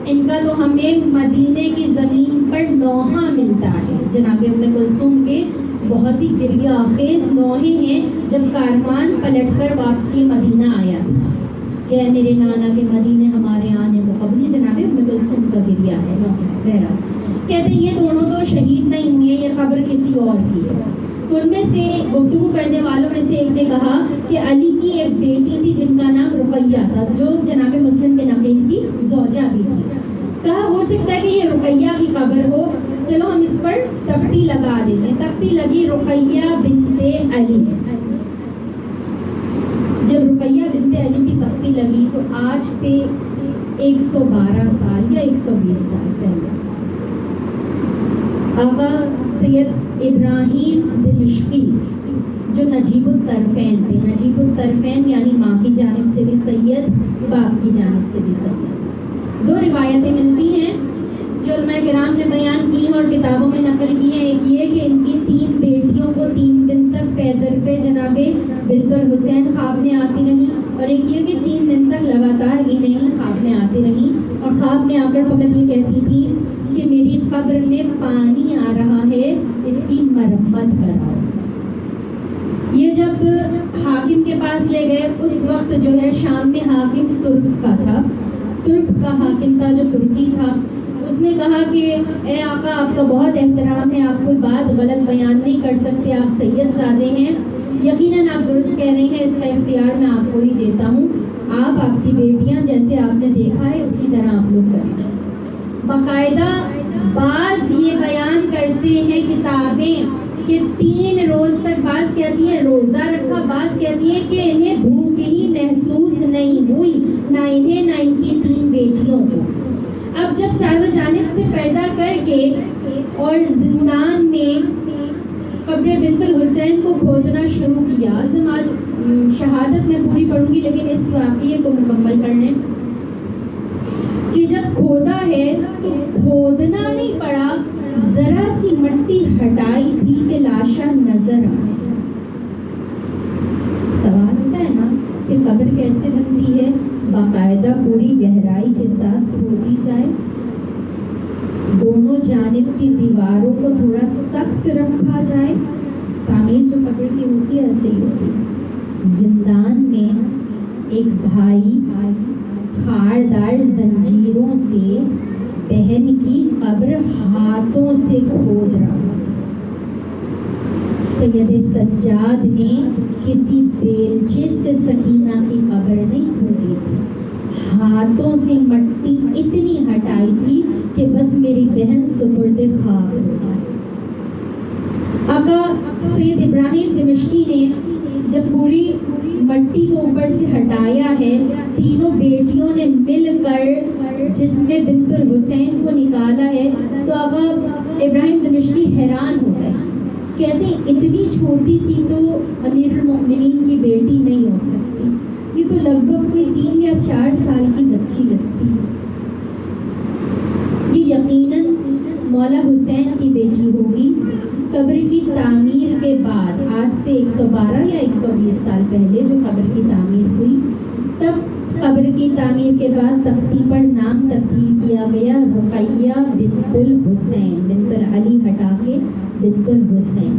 Speaker 1: ان کا تو ہمیں مدینے کی زمین پر نوحہ ملتا ہے۔ جناب ام کلثوم کے بہت ہی گریہ خیز نوحے ہیں جب کاروان پلٹ کر واپسی مدینہ آیا تھا کہ اے میرے نانا کے مدینے ہمارے آنے کو قبل، جناب ام کلثوم کا گریہ ہے بہرحال۔ کہتے ہیں یہ دونوں تو شہید نہیں ہوئے، یہ قبر کسی اور کی ہے۔ تو ان میں سے گفتگو کرنے والوں میں سے ایک نے کہا کہ علی کی ایک بیٹی تھی جن کا نام رقیہ تھا، جو جناب مسلم بن عقیل کی زوجہ بھی تھی۔ کہا ہو سکتا ہے کہ یہ رقیہ کی قبر ہو، چلو ہم اس پر تختی لگا دیتے ہیں۔ تختی لگی رقیہ بنت علی۔ جب رقیہ بنت علی کی تختی لگی تو آج سے 112 سال یا 120 سال پہلے آقا سید ابراہیم دمشقی جو نجیب الطرفین تھے، نجیب الطرفین یعنی ماں کی جانب سے بھی سید، باپ کی جانب سے بھی سید، دو روایتیں ملتی ہیں جو علماء کرام نے بیان کی ہیں اور کتابوں میں نقل کی ہیں۔ ایک یہ کہ ان کی 3 بیٹیوں کو 3 دن تک پیدر پہ جناب بنت الحسین خواب میں آتی رہی، اور ایک یہ کہ 3 دن تک لگاتار انہیں خواب میں آتی رہی، اور خواب میں آ کر فقط یہ کہتی تھی کہ میری قبر میں پانی آ رہا ہے، اس کی مرمت کراؤ۔ یہ جب حاکم کے پاس لے گئے، اس وقت جو ہے شام میں حاکم ترک کا تھا، ترک کا حاکم تھا جو ترکی تھا، اس نے کہا کہ اے آقا آپ کا بہت احترام ہے، آپ کوئی بات غلط بیان نہیں کر سکتے، آپ سید زادے ہیں، یقیناً آپ درست کہہ رہے ہیں، اس کا اختیار میں آپ کو ہی دیتا ہوں، آپ کی بیٹیاں جیسے آپ نے دیکھا ہے اسی طرح آپ لوگ کریں۔ باقاعدہ بعض یہ بیان کرتے ہیں کتابیں کہ 3 روز تک، بعض کہتی ہیں روزہ رکھا، بعض کہتی ہیں کہ انہیں بھوک ہی محسوس نہیں ہوئی، نہ انہیں نہ ان کی 3 بیٹیوں کو۔ اب جب چاروں جانب سے پردہ کر کے اور زندان میں قبر بنت الحسین کو کھودنا شروع کیا، آج شہادت میں پوری پڑھوں گی لیکن اس واقعے کو مکمل کرنے کہ جب کھودا ہے تو کھودنا نہیں پڑا، ذرا سی مٹی ہٹائی تھی کہ لاشاں نظر آئے۔ سوال ہوتا ہے نا کہ قبر کیسے بنتی ہے؟ باقاعدہ پوری گہرائی کے ساتھ کھودی جائے، دونوں جانب کی دیواروں کو تھوڑا سخت رکھا جائے، تعمیر جو قبر کی ہوتی ہے ایسے ہی ہوتی ہے۔ زندان میں ایک بھائی خاردار زنجیروں سے بہن کی قبر ہاتھوں سے کھود رہا۔ سید سجاد نے کسی بیلچے سے سکینہ کی قبر نہیں کھودی تھی، ہاتھوں سے مٹی اتنی ہٹائی تھی کہ بس میری بہن سپرد خاک ہو جائے۔ آقا سید ابراہیم دمشقی نے جب پوری مٹی کو اوپر سے ہٹایا ہے، تینوں بیٹیوں نے مل کر جسم بنت الحسین کو نکالا ہے، تو آقا ابراہیم دمشقی حیران ہو گئے، کہتے ہیں اتنی چھوٹی سی تو امیر المؤمنین کی بیٹی نہیں ہو سکتی، یہ تو لگ بھگ کوئی 3 یا 4 سال کی بچی لگتی ہے، یہ یقیناً مولا حسین کی بیٹی ہوگی۔ قبر کی تعمیر کے بعد، آج سے 112 یا 120 سال پہلے جو قبر کی تعمیر ہوئی، تب قبر کی تعمیر کے بعد تختی پر نام تبدیل کیا گیا، رقیہ بنت الحسین، بنت العلی ہٹا کے بنت الحسین۔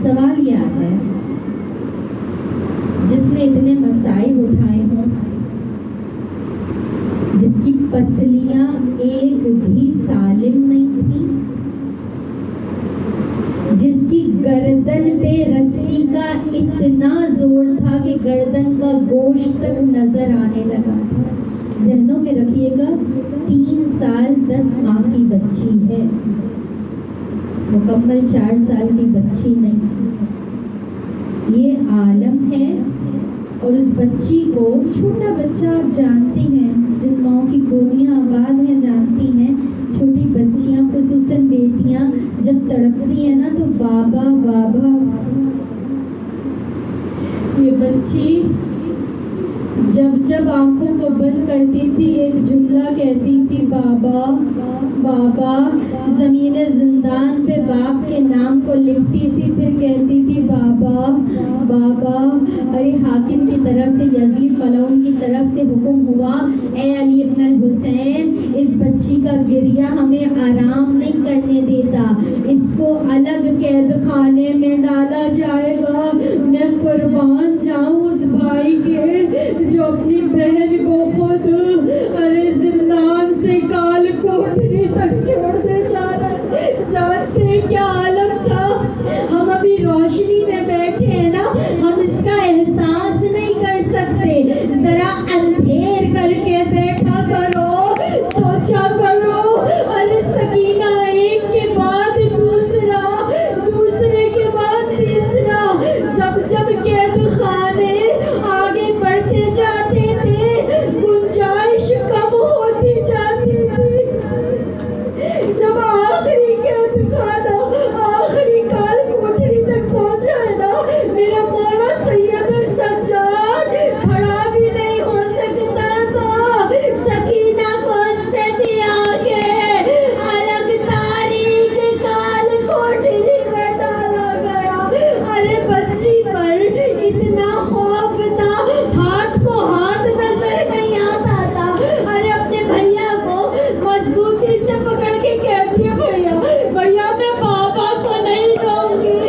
Speaker 1: سوال یہ آتا ہے جس نے اتنے مسائل اٹھائے ہوں، جس کی پسلیاں ایک بھی سالم نہیں تھی، جس کی گردن پہ رسی کا اتنا زور تھا گردن کا گوشت تک نظر آنے لگا تھا۔ ذہنوں میں رکھیے گا 3 سال 10 ماہ کی بچی ہے، مکمل 4 سال کی بچی نہیں۔ یہ عالم ہے اور اس بچی کو، چھوٹا بچہ آپ جانتے ہیں، جن ماؤں کی گودیاں آباد ہیں جانتی ہیں، چھوٹی بچیاں خصوصاً بیٹیاں جب تڑپتی ہیں نا تو بابا بابا، یہ بچی جب آنکھوں کو بند کرتی تھی ایک جملہ کہتی تھی، بابا بابا۔ زمین زندان پہ باپ کے نام کو لکھتی تھی، پھر کہتی تھی بابا بابا۔ ارے حاکم کی طرف سے، یزید ملعون کی طرف سے حکم ہوا، اے علی ابن الحسین، اس بچی کا گریہ ہمیں آرام نہیں کرنے دیتا، اس کو الگ قید خانے میں ڈالا جائے گا۔ میں قربان جاؤں اس بھائی کے جو اپنی بہن کو خود ارے زندان سے کال کوٹری تک چھوڑنے جا رہا ہے۔ جانتے کیا عالم تھا؟ ہم ابھی روشنی میں بیٹھے ہیں نا، ہم اس کا احساس نہیں کر سکتے۔ ذرا اندھیر کر کے بیٹھا کرو، سوچا کرو۔ ارے سکینہ ایک کے بعد دوسرا، دوسرے کے بعد تیسرا، جب قید خانے آگے بڑھتے جاتے تھے، گنجائش کم ہوتی جاتی تھی۔ جب آخری قید خانہ، آخری کال کوٹری تک پہنچا ہے نا، میرا مولا سید سجاد کھڑا بھی نہیں ہو سکتا تھا۔ سکینہ کو اس سے بھی آگے الگ تاریخ کال کوٹری میں ڈالا گیا۔ ارے بچی پر اتنا خوف تھا، ہاتھ کو ہاتھ نظر نہیں آتا تھا۔ ارے اپنے بھیا کو مضبوطی سے پکڑ کے کہتی ہے، بھیا بھیا میں بابا کو نہیں دوں گی،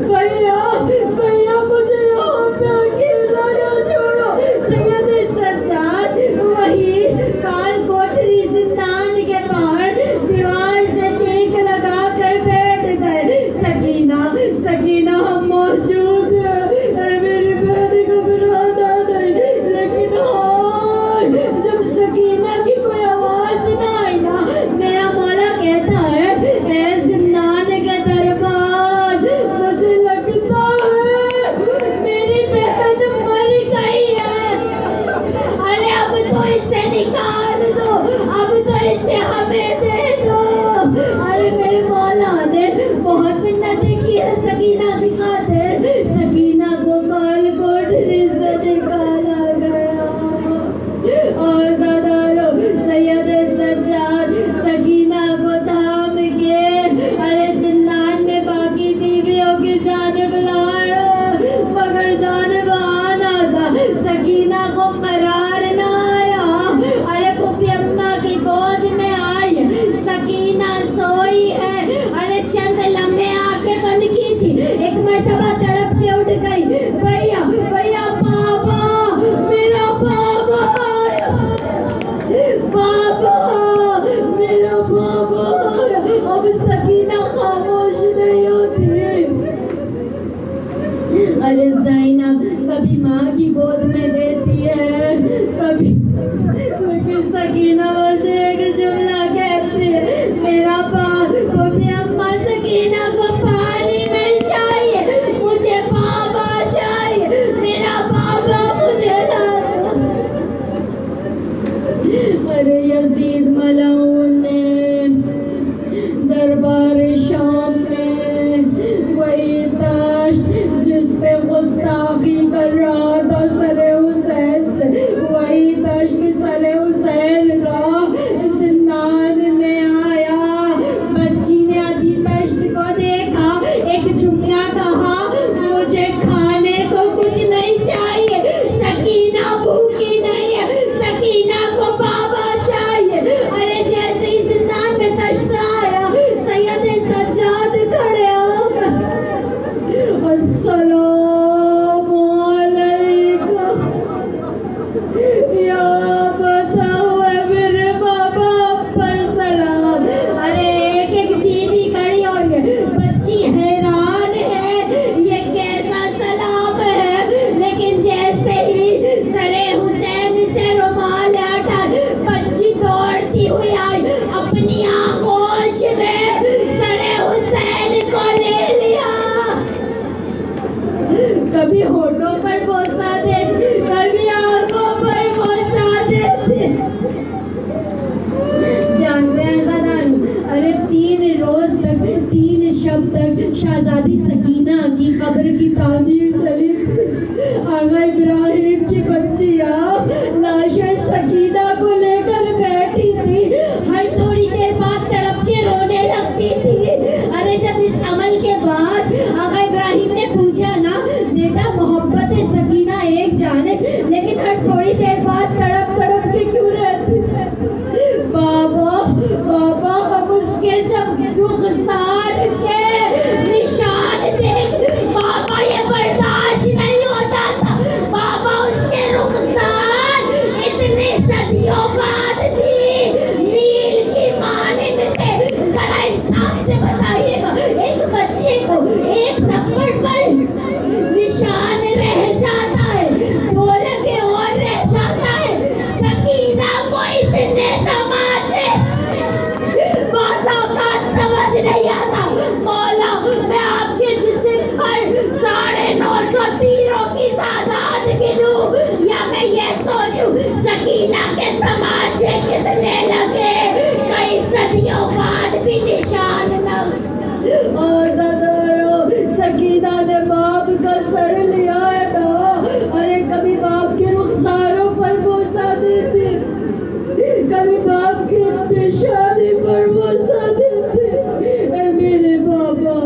Speaker 1: بھیا بھیا مجھے یہاں پہ اکیلا نہ چھوڑو۔ سید سجاد وہی کال کوٹری زندان کے باہر دیوار سے ٹیک لگا کر بیٹھ گئے۔ سکینہ سکینہ ہم موجود ہیں، اے میری بہن گھبرانا نہیں۔ لیکن جب سکینہ کی کوئی آواز نہ آئی نا، میرا مولا کہتا ہے، اے زندان کے دربان، مجھے لگتا ہے میری بہن مر گئی ہے۔ ارے اب تو اسے نکال دو، اب تو اسے ہمیں دے دو۔ ارے میرے مولا نے بہت منتیں کی ہے سکینہ کی خاطر، سکینہ کو کال کوٹری سے نکالا گیا۔ آزادارو سید سجاد سکینہ کو تھام کے ارے زندان میں باقی بیویوں کی جانب لائے، مگر جانب آنا تھا، سکینہ کو قرار نہ آیا۔ ارے پھوپھی اماں کی گود میں آئی، سکینہ سوئی ہے۔ ارے چند لمحے آنکھیں بند کی تھی، ایک مرتبہ تڑپ کے اٹھ گئی، بھیا بھیا بابا، میرا بابا آیا، بابا میرا بابا آیا۔ اب سکینہ خاموش نہیں ہوتی۔ ارے زینب کبھی ماں کی گود میں دیتی ہے، کبھی، لیکن سکینہ بس ایک جملہ کہتی ہے، میرا باپ پھوپھی اماں، سکینہ کو پانی نہیں چاہیے، مجھے بابا چاہیے، میرا بابا مجھے لا دو۔ ارے یزید ملعون نے دربار شام میں وہی تشت جس پہ گستاخی کر رہا تھا سر حسین سے، وہی تشت سر حسین کا زندان میں آیا۔ بچی نے ابھی تشت کو دیکھا، ایک جملہ کہا، مجھے کھانے کو کچھ نہیں چاہیے، سکینہ بھوکی نہیں ہے، سکینہ کو بابا چاہیے۔ ارے جیسے ہی زندان میں تشت آیا، سید سجاد کھڑے ہو گئے، السلام علیکم یا بتاؤ میرے بابا پر سلام۔ ارے ایک ایک بیوی کھڑی اور یہ بچی حیران ہے، یہ کیسا سلام ہے؟ کبھی ہونٹوں پر بوسہ دیتے، کبھی آنکھوں پر بوسہ دیتے. جانتے ہیں زدان، ارے 3 روز تک 3 شب تک شہزادی سکینہ کی قبر کی تعمیر چلی. آقا ابراہیم کی بچیاں لاشیں سکینہ کو لے کر بیٹھی تھی، ہر تھوڑی دیر بعد تڑپ کے رونے لگتی تھی. ارے جب اس عمل کے بعد آقا ابراہیم نے پوچھا نا بیٹا محبت سکینہ ایک جانب لیکن ہر تھوڑی دیر بعد تڑپ تڑپ کے کیوں رہتی؟ بابا ہم اس کے جب رخسار کے نشان دیکھ بابا یہ برداشت نہیں ہوتا تھا. بابا اس کے رخسار اتنے صدیوں بعد بھی نیل کی مانند تھے. ذرا انصاف سے بتائیے گا ایک بچے کو ایک تھپڑ پر نشان رہ جاتا ہے، 2 لگے اور رہ جاتا ہے. سکینہ کو اتنے تماچے بعض اوقات سمجھ نہیں آتا. مولا میں آپ کے جسم پر 950 تیروں کی تعداد گنوں یا میں یہ سوچوں سکینہ کے تماچے کتنے لگے، کئی صدیوں بعد بھی نشان نہ. سکینہ نے باپ کا سر لیا ہے نا، ارے کبھی باپ کے رخساروں پر بوسہ دیتے، کبھی باپ کے پیشانی پر بوسہ دیتے. اے میرے بابا،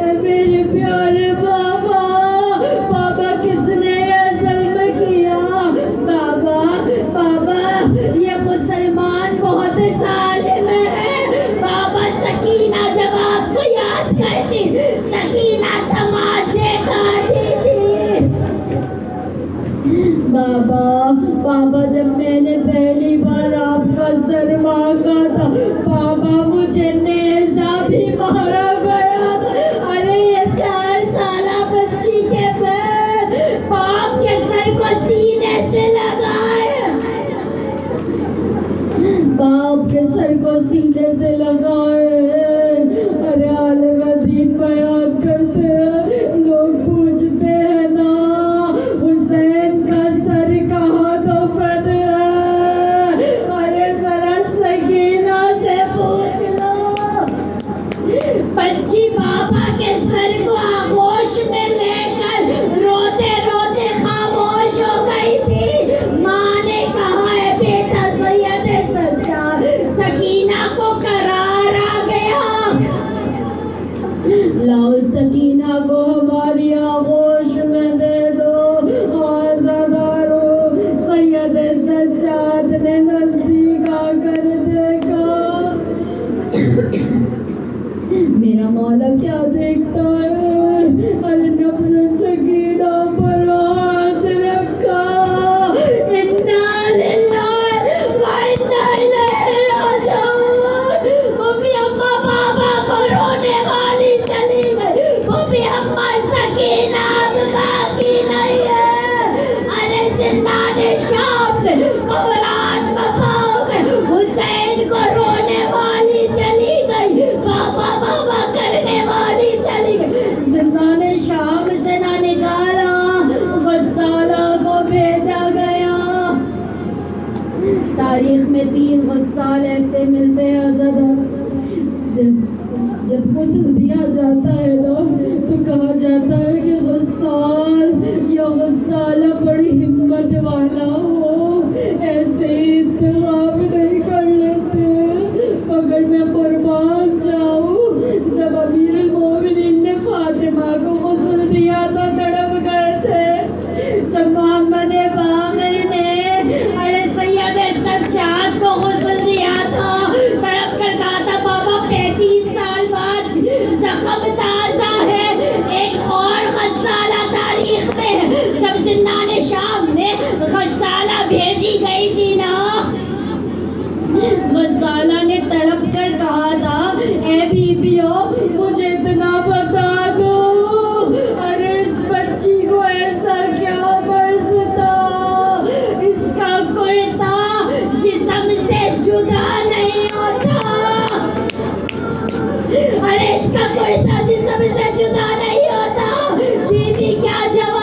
Speaker 1: اے میرے پیارے بابا، بابا کس نے یہ ظلم کیا؟ بابا یہ مسلمان بہت ظالم ہے. بابا سکینہ جب آپ کو یاد کرتی سکینہ تماچے کھاتی تھی. بابا جب میں نے پہلی بار آپ کا سر مانگا تھا بابا مجھے نیزہ بھی مارا گیا. ارے یہ 4 سالہ بچی کے پیر باپ کے سر کو سینے سے لگائے، باپ کے سر کو سینے سے لگائے. ارے عالم دین بیان کرتے ہیں، لوگ پوچھتے ہیں نا حسین کا سر کہاں دفن ہے؟ ارے ذرا سکینہ سے پوچھ لو. بچی بابا کے سر کو آغوش میں لے کر روتے روتے خاموش ہو گئی تھی. ماں نے کہا ہے بیٹا سید سجاد. سکینہ کو قرار آ گیا، لاؤ سکینہ کو ہماری آغوش میں دے دو. آزادارو سید سجاد نے نزدیک آ کر دیکھا، میرا مولا کیا دیکھتا ہے؟ ارے نبض سکینہ پر ہاتھ رکھا. انا للہ و انا الیہ راجعون. وہ بھی اماں بابا کو رونے والی چلی گئی، وہ بھی اماں سکینہ اب باقی نہیں ہے. ارے زندان شام میں قرآن بپا ہو گئے، حسین کو رونے والی چلی گئی، بابا کرنے والی چلی گئی. زندان شام سے نہ نکالا، غسالہ کو بھیجا گیا. تاریخ میں 3 غسال ایسے ملتے ہیں زدہ. جب غسل دیا جاتا ہے نا تو کہا جاتا ہے کہ غسال یا غسالہ بڑی ہمت والا ہو، ایسے ہی انتخاب نہیں کر لیتے. مگر میں قربان جاؤں، جب امیر المومنین نے فاطمہ کو غسل دیا تو تڑپ گئے تھے. جب محمد باقر نے ارے سید سجاد کو غسل دیا تھا تڑپ کر کہا تھا بابا 35 سال بعد زخم تازہ ہے. ایک اور غسالہ تاریخ میں ہے، جب زندان شام میں غسالہ بھیجی گئی تھی نا، غسالہ نے تڑپ کر کہا تھا اے بیبیو مجھے اتنا بتا دو، ارے اس بچی کو ایسا کیا مرض تھا؟ اس کا کرتا جسم سے جدا نہیں ہوتا. ارے اس کا کرتا جسم سے جدا نہیں ہوتا. بی بی کیا جواب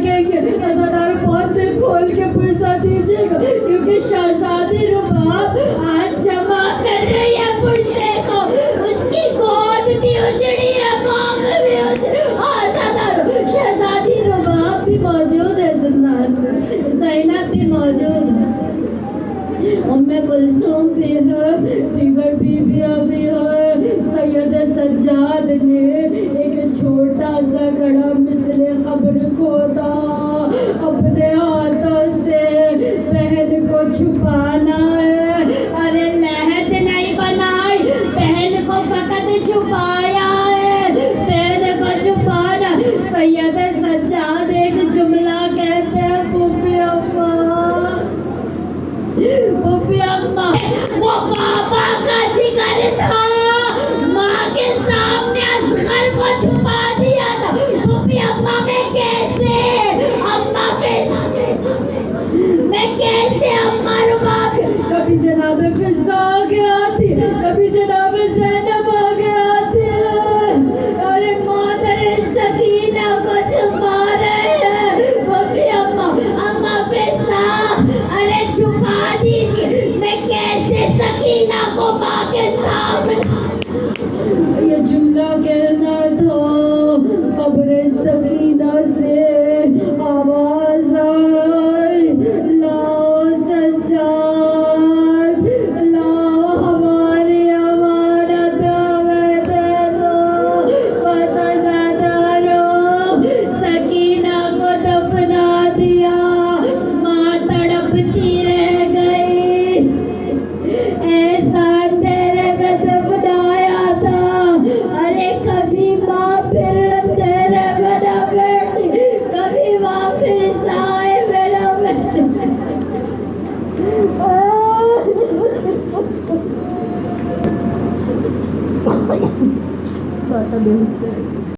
Speaker 1: سکیں گے. عزادار بہت دل کھول کے پرسہ دیجیے گا کیونکہ شہزادی رباب آج جمع کر رہی ہے پرسے کو. اس کی گود بھی اجڑی ہے, مانگ بھی اجڑی. عزادار شہزادی رباب بھی موجود ہے زندان میں, زینب بھی موجود ہے, ام کلثوم بھی ہے, دیگر بیویاں بھی ہے. سید سجاد نے ایک چھوٹا سا گڑھا مثل قبر کھودا, اپنے ہاتھوں سے بہن کو چھپانا ہے. ارے لہد نہیں بنائی, بہن کو فقط چھپایا ہے, بہن کو چھپانا. سید سجاد ایک جملہ کہتے ہیں, پھوپھی اماں, پھوپھی اماں. وہ بابا کا جگر تھا, ماں کے سامنے اصغر کو چھپا دیا تھا. پھوپھی اماں میں کیسے اماں رباب, کبھی جناب فضا آگے آتی, کبھی جناب زینب آگے آتی ہے. ارے مادر سکینہ کو چھپا رہے ہیں. پھوپھی اماں, اماں فضا, ارے چھپا دیجیے, میں کیسے سکینہ کو ماں کے سامنے. یہ جملہ کہنا تھا, قبر سکینہ سے آواز آئی, لاؤ سجاد, لاؤ ہماری امانت ہمیں دے دو. بس عزادارو, سکینہ کو دفنا دیا, ماں تڑپتی رہ گئی. احسان تیرے میں دفنایا تھا, ارے کبھی ماں پھر تیرے میں نہ بیٹھی, کبھی ماں پھر سائے میں نہ بیٹھی. بات ابھی سے